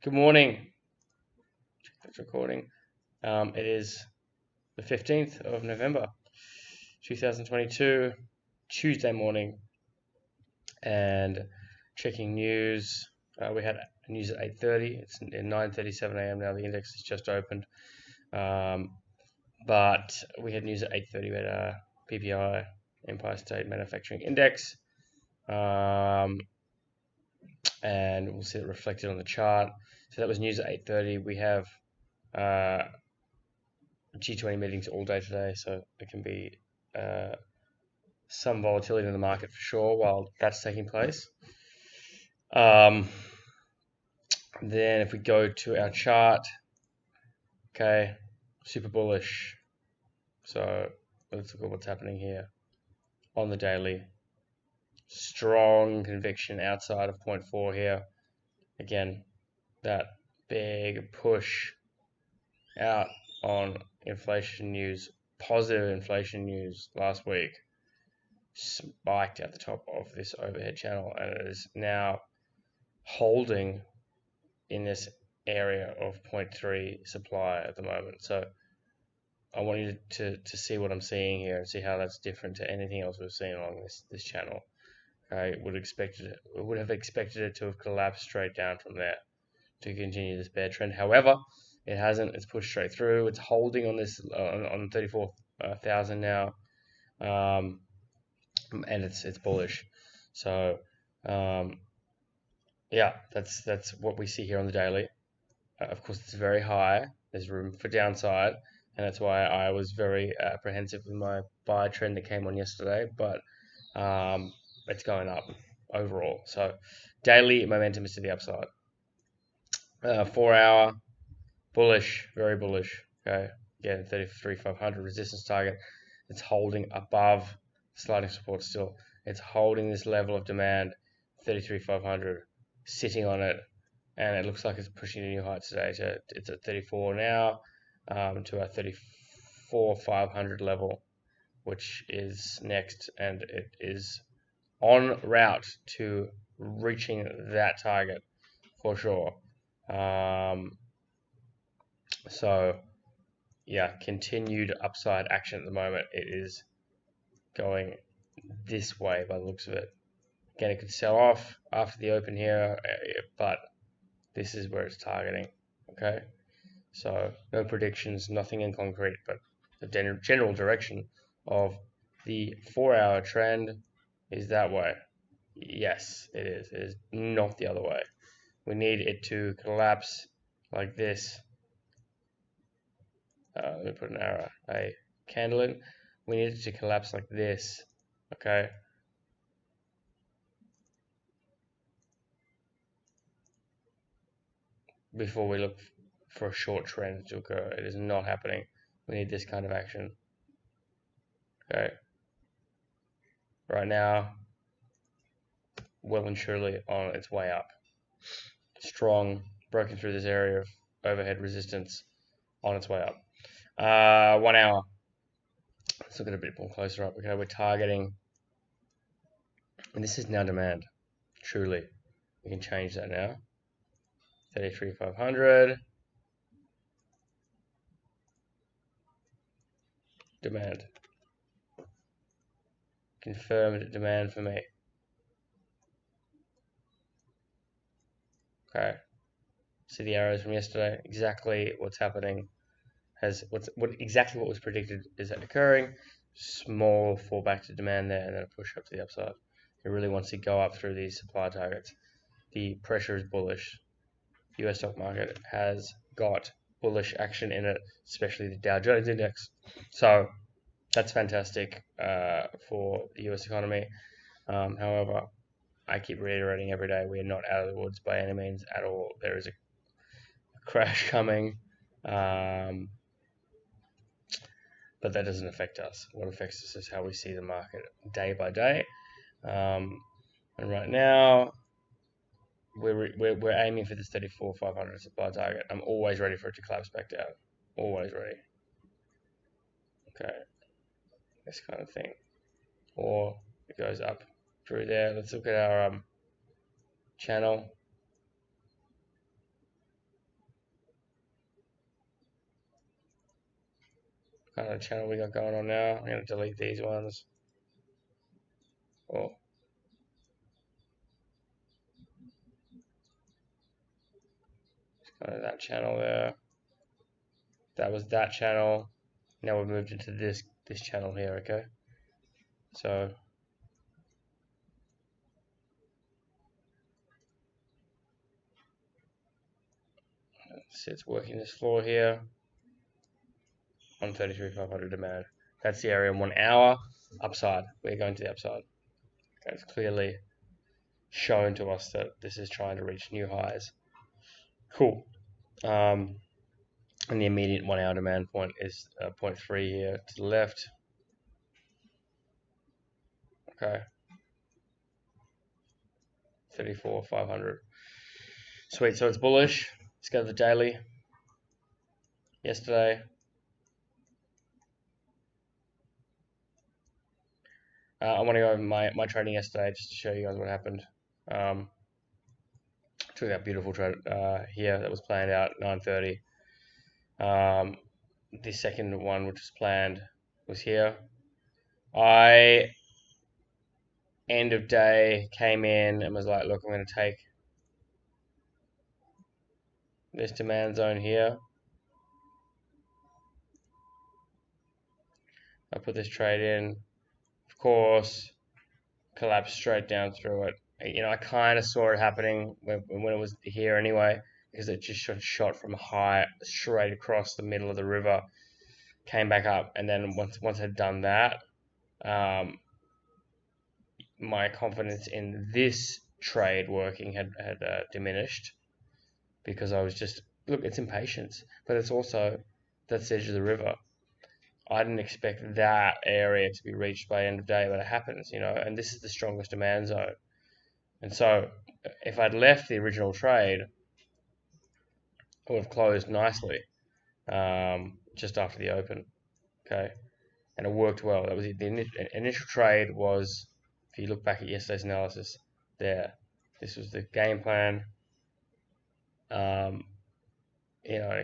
Good morning. It's recording. It is the 15th of November, 2022, Tuesday morning, and checking news. We had news at 8:30. It's 9:37 a.m. now. The index has just opened, but we had news at 8:30. We had PPI, Empire State Manufacturing Index, and we'll see it reflected on the chart. So that was news at 8:30. We have G20 meetings all day today, so it can be some volatility in the market for sure while that's taking place. Then if we go to our chart, okay, super bullish. So let's look at what's happening here on the daily. Strong conviction outside of 0.4 here. Again, that big push out on inflation news, positive inflation news last week, spiked at the top of this overhead channel, and it is now holding in this area of 0.3 supply at the moment. So I want you to see what I'm seeing here and see how that's different to anything else we've seen along this channel. I would have expected it to have collapsed straight down from there to continue this bear trend. However, it hasn't. It's pushed straight through. It's holding on this on 34,000 now, and it's bullish. So yeah, that's what we see here on the daily. Of course, it's very high. There's room for downside, and that's why I was very apprehensive with my buy trend that came on yesterday. But it's going up overall. So daily momentum is to the upside. 4 hour bullish, very bullish. Okay, again 33,500 resistance target. It's holding above sliding support still. It's holding this level of demand, 33,500, sitting on it, and it looks like it's pushing a new height today. So it's at 34 now, to our 34,500 level, which is next, and it is en route to reaching that target for sure. So yeah, continued upside action at the moment. It is going this way by the looks of it. Again, it could sell off after the open here, but this is where it's targeting. Okay, so no predictions, nothing in concrete, but the general direction of the 4 hour trend is that way. Yes, it is. It is not the other way. We need it to collapse like this. Let me put an arrow, a candle in. We need it to collapse like this. Okay. Before we look for a short trend to occur. It is not happening. We need this kind of action. Okay. Right now, well and surely on its way up. Strong, broken through this area of overhead resistance, on its way up. 1 hour. Let's look at a bit more closer up. Okay, we're targeting, and this is now demand. Truly, we can change that now. 33,500. Demand. Confirmed demand for me. Okay. See the arrows from yesterday. Exactly what's happening. Exactly what was predicted is occurring. Small fallback to demand there, and then a push up to the upside. It really wants to go up through these supply targets. The pressure is bullish. The US stock market has got bullish action in it, especially the Dow Jones index. So that's fantastic for the US economy. However, I keep reiterating every day, we are not out of the woods by any means at all. There is a crash coming, but that doesn't affect us. What affects us is how we see the market day by day. And right now, we're aiming for this 34,500 supply target. I'm always ready for it to collapse back down. Always ready. Okay, this kind of thing. Or it goes up through there. Let's look at our channel. kind of channel we got going on now. I'm going to delete these ones. Oh, kind of that channel there. That was that channel. Now we've moved into this channel here. Okay, so see it's working this floor here on 33,500 demand. That's the area in 1 hour. Upside. We're going to the upside. Okay, it's clearly shown to us that this is trying to reach new highs. Cool. And the immediate 1 hour demand point is 0.3 here to the left. Okay. 34,500. Sweet. So it's bullish. Let's go to the daily. Yesterday. I want to go over my trading yesterday just to show you guys what happened. Took that beautiful trade here that was planned out at 9:30. The second one, which was planned, was here. I end of day came in and was like, look, I'm going to take this demand zone here. I put this trade in. Of course, collapsed straight down through it. You know, I kind of saw it happening when it was here anyway, because it just shot from high straight across the middle of the river, came back up, and then once I'd done that, my confidence in this trade working had diminished, because I was just, look, it's impatience, but it's also that's the edge of the river. I didn't expect that area to be reached by end of day, but it happens, you know, and this is the strongest demand zone. And so if I'd left the original trade, I would have closed nicely just after the open, okay? And it worked well. That was the initial trade was, if you look back at yesterday's analysis, there, this was the game plan. You know,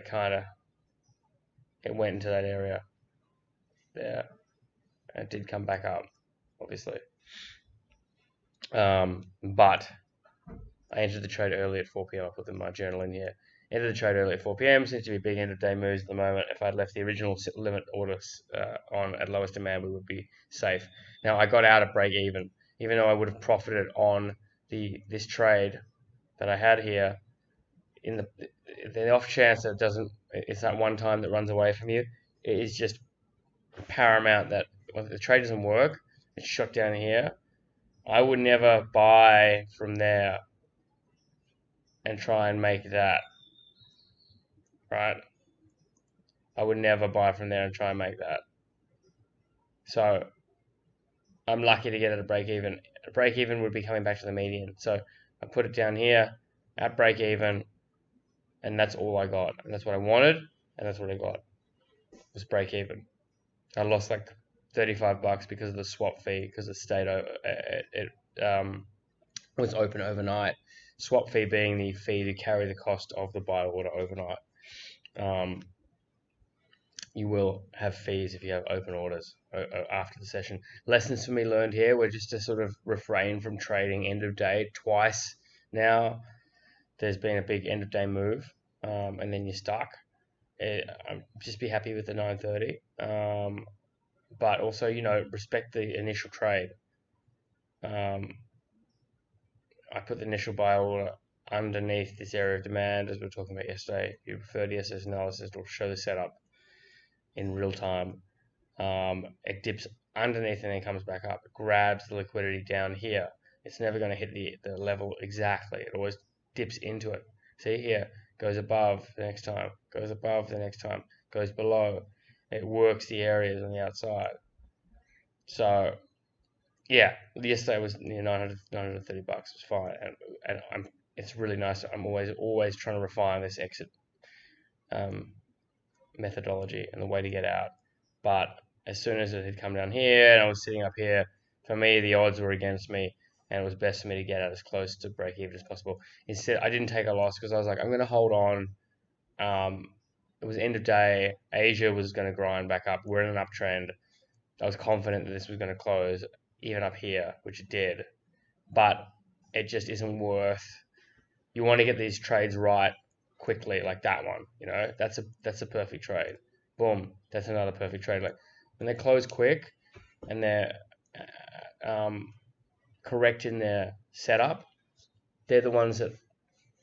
it went into that area there, and it did come back up, obviously. But I entered the trade early at 4 p.m. I put in my journal in here. Entered the trade early at 4 p.m. Seems to be big end of day moves at the moment. If I'd left the original limit orders on at lowest demand, we would be safe. Now I got out at break even though I would have profited on this trade that I had here. In the off chance that it's that one time that runs away from you, it is just paramount that when the trade doesn't work, it's shot down here. I would never buy from there and try and make that, right? I would never buy from there and try and make that. So I'm lucky to get at a break even. A break even would be coming back to the median. So I put it down here at break even, and that's all I got. And that's what I wanted, and that's what I got. Was break even. I lost like $35 because of the swap fee, because it was open overnight. Swap fee being the fee to carry the cost of the buy order overnight. You will have fees if you have open orders after the session. Lessons for me learned here were just to sort of refrain from trading end of day twice now. There's been a big end of day move, and then you're stuck. Just be happy with the 9:30, but also, you know, respect the initial trade. I put the initial buy order underneath this area of demand, as we were talking about yesterday. If you prefer DSS analysis, it'll show the setup in real time. It dips underneath and then comes back up. It grabs the liquidity down here. It's never going to hit the level exactly. It always dips into it. See here, goes above the next time, goes above the next time, goes below. It works the areas on the outside. So yeah, yesterday was near 930 bucks. It was fine, and it's really nice. I'm always trying to refine this exit methodology and the way to get out. But as soon as it had come down here and I was sitting up here, for me the odds were against me, and it was best for me to get out as close to break even as possible. Instead, I didn't take a loss because I was like, I'm going to hold on. it was end of day. Asia was going to grind back up. We're in an uptrend. I was confident that this was going to close even up here, which it did. But it just isn't worth. You want to get these trades right quickly, like that one. That's a perfect trade. Boom, that's another perfect trade. Like when they close quick and they're correct in their setup, they're the ones that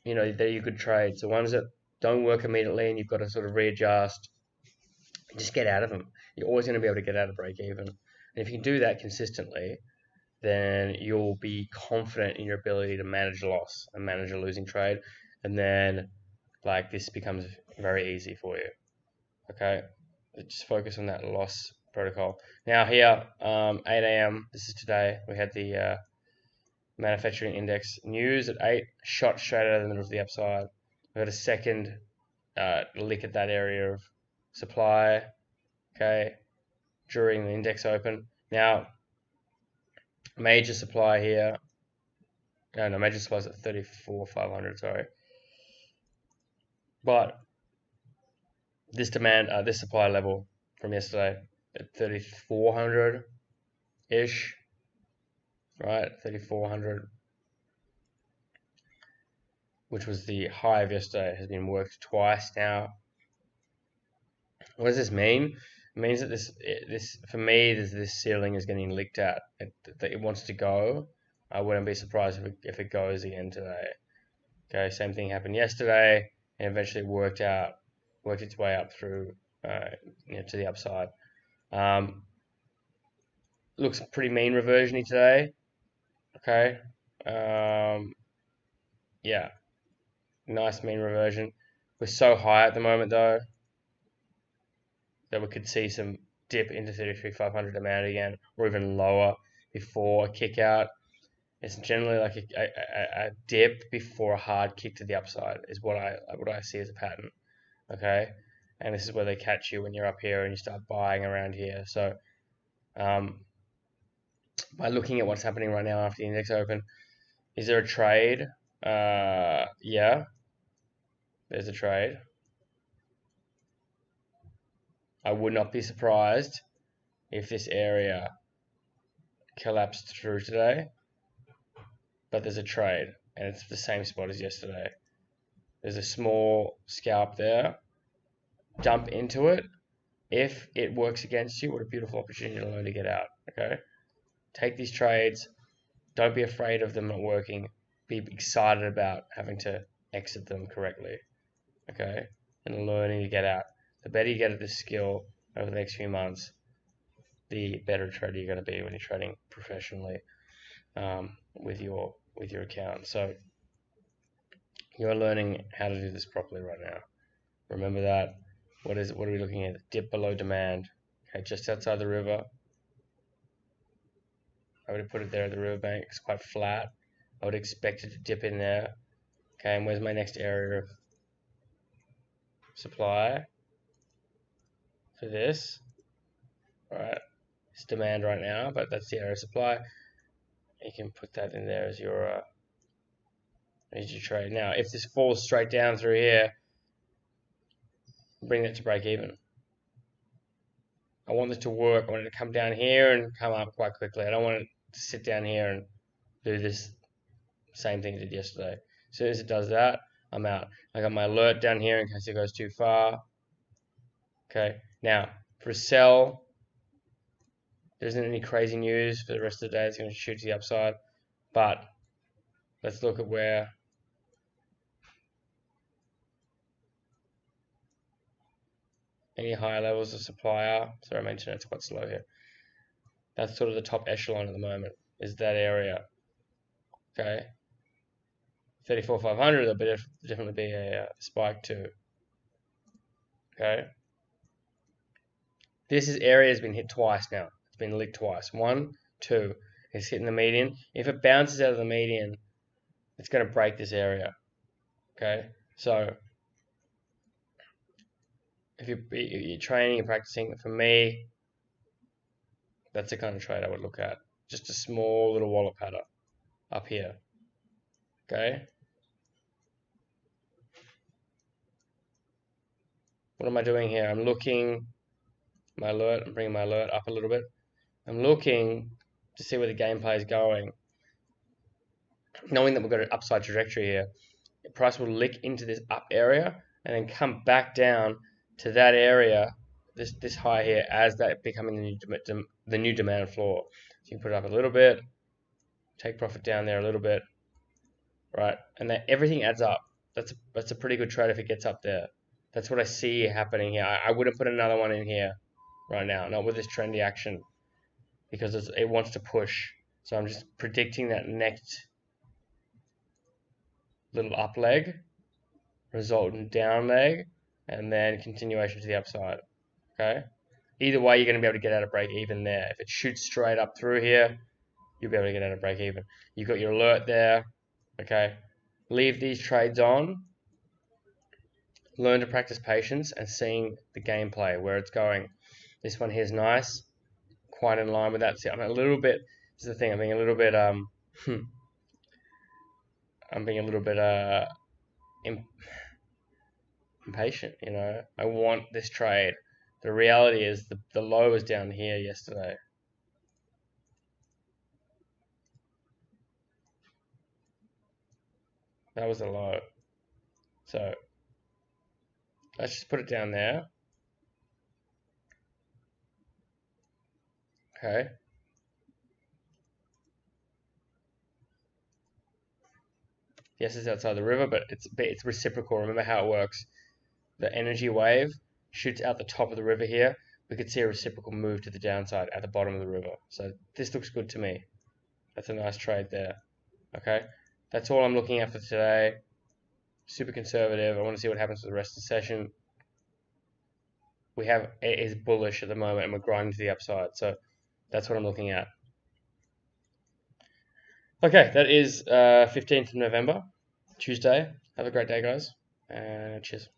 they're your good trades. The ones that don't work immediately and you've got to sort of readjust, just get out of them. You're always going to be able to get out of break even. And if you can do that consistently, then you'll be confident in your ability to manage a loss and manage a losing trade. And then like this becomes very easy for you. Okay, just focus on that loss protocol. Now here, 8 a.m. This is today. We had the manufacturing index news at 8, shot straight out of the middle of the upside. We had a second lick at that area of supply. Okay, during the index open. Now, major supply here. No, major supply is at 34,500. Sorry, but this this supply level from yesterday at 3,400 ish, right? 3,400, which was the high of yesterday, has been worked twice now. What does this mean? It means that this for me, this ceiling is getting licked at. That it wants to go. I wouldn't be surprised if it goes again today. Okay, same thing happened yesterday, and eventually worked its way up through to the upside. Looks pretty mean reversion-y today. Okay, yeah, nice mean reversion. We're so high at the moment though that we could see some dip into 33,500 demand again, or even lower before a kick out. It's generally like a dip before a hard kick to the upside is what I see as a pattern. Okay, and this is where they catch you when you're up here and you start buying around here. So by looking at what's happening right now after the index open, is there a trade? Yeah, there's a trade. I would not be surprised if this area collapsed through today, but there's a trade and it's the same spot as yesterday. There's a small scalp there. Dump into it. If it works against you, what a beautiful opportunity to learn to get out. Okay, take these trades. Don't be afraid of them not working. Be excited about having to exit them correctly. Okay, and learning to get out. The better you get at this skill over the next few months, the better trader you're going to be when you're trading professionally with your account. So you're learning how to do this properly right now. Remember that. What are we looking at? Dip below demand. Okay, just outside the river. I would have put it there at the riverbank. It's quite flat. I would expect it to dip in there. Okay, and where's my next area of supply for this? Alright, it's demand right now, but that's the area of supply. You can put that in there as your trade. Now, if this falls straight down through here, bring that to break even. I want this to work. I want it to come down here and come up quite quickly. I don't want it to sit down here and do this same thing it did yesterday. As soon as it does that, I'm out. I got my alert down here in case it goes too far. Okay, now for a sell, there isn't any crazy news for the rest of the day. It's going to shoot to the upside, but let's look at where any higher levels of supply are. Sorry, I mentioned it's quite slow here. That's sort of the top echelon at the moment, is that area. Okay, 34,500, there'll definitely be a spike too. Okay, this area has been hit twice now. It's been licked twice. 1, 2. It's hitting the median. If it bounces out of the median, it's going to break this area. Okay, so if you're training and practicing, for me, that's the kind of trade I would look at. Just a small little wallet pattern up here. Okay. what am I doing here? I'm looking my alert. I'm bringing my alert up a little bit. I'm looking to see where the gameplay is going, knowing that we've got an upside trajectory here. The price will lick into this up area and then come back down to that area, this high here, as that becoming the new demand floor. So you can put it up a little bit, take profit down there a little bit, right? And then everything adds up. That's a pretty good trade if it gets up there. That's what I see happening here. I wouldn't put another one in here right now, not with this trendy action, because it wants to push. So I'm just predicting that next little up leg, resultant down leg, and then continuation to the upside. Okay? Either way, you're going to be able to get out of break even there. If it shoots straight up through here, you'll be able to get out of break even. You've got your alert there. Okay? Leave these trades on. Learn to practice patience and seeing the gameplay, where it's going. This one here is nice, quite in line with that. See, I'm a little bit. This is the thing. I'm being a little bit. I'm being a little bit impatient. You know, I want this trade. The reality is the low was down here yesterday. That was the low. So let's just put it down there. Okay. Yes, it's outside the river, but it's reciprocal. Remember how it works. The energy wave shoots out the top of the river here. We could see a reciprocal move to the downside at the bottom of the river. So this looks good to me. That's a nice trade there. Okay. That's all I'm looking at for today. Super conservative. I want to see what happens for the rest of the session. It is bullish at the moment and we're grinding to the upside. So that's what I'm looking at. Okay, that is 15th of November, Tuesday. Have a great day, guys. And cheers.